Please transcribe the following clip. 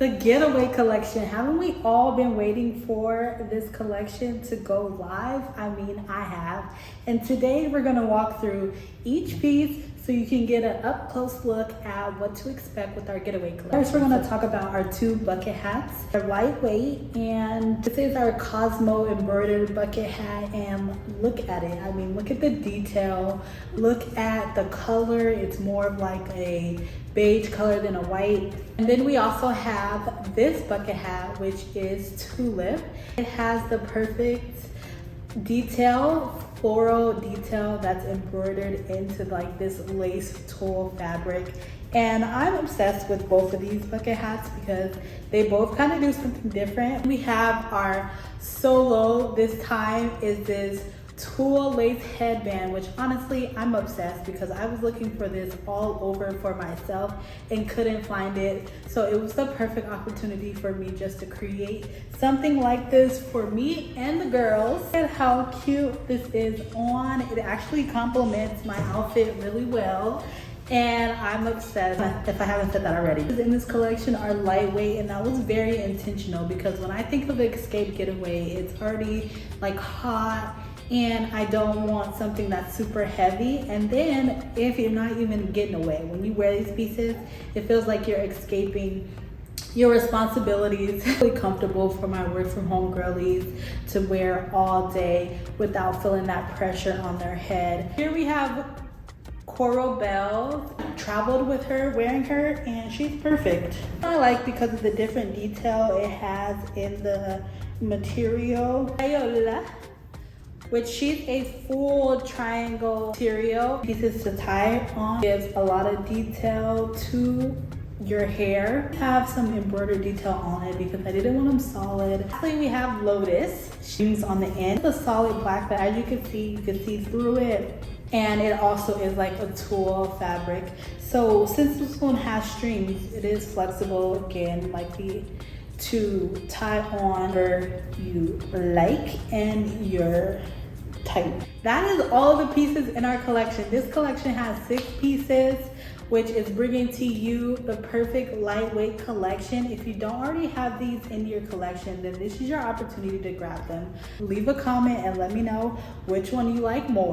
The Getaway Collection. Haven't we all been waiting for this collection to go live? I mean, I have. And today we're gonna walk through each piece so you can get an up-close look at what to expect with our Getaway Collection. First, we're gonna talk about our two bucket hats. They're lightweight, and this is our Cosmo embroidered bucket hat, and look at it. I mean, look at the detail. Look at the color. It's more of like a beige color than a white. And then we also have this bucket hat, which is Tulle. It has the perfect detail, floral detail that's embroidered into like this lace tulle fabric. And I'm obsessed with both of these bucket hats because they both kind of do something different. We have our solo this time is this tulle lace headband, which honestly I'm obsessed because I was looking for this all over for myself and couldn't find it. So it was the perfect opportunity for me just to create something like this for me and the girls. Look at how cute this is on. It actually complements my outfit really well. And I'm obsessed, if I haven't said that already. In this collection are lightweight, and that was very intentional because when I think of Escape Getaway, it's already like hot, and I don't want something that's super heavy. And then if you're not even getting away, when you wear these pieces, it feels like you're escaping your responsibilities. It's really comfortable for my work from home girlies to wear all day without feeling that pressure on their head. Here we have Coral Bells. Traveled with her, wearing her, and she's perfect. I like because of the different detail it has in the material. Viola, which she's a full triangle material. Pieces to tie on, gives a lot of detail to your hair. Have some embroidered detail on it because I didn't want them solid. Lastly, we have Lotus strings on the end. It's a solid black, but as you can see through it. And it also is like a tulle fabric. So since this one has strings, it is flexible again, likely to tie on where you like and your type. That is all of the pieces in our collection. This collection has 6 pieces, which is bringing to you the perfect lightweight collection. If you don't already have these in your collection, then this is your opportunity to grab them. Leave a comment and let me know which one you like more.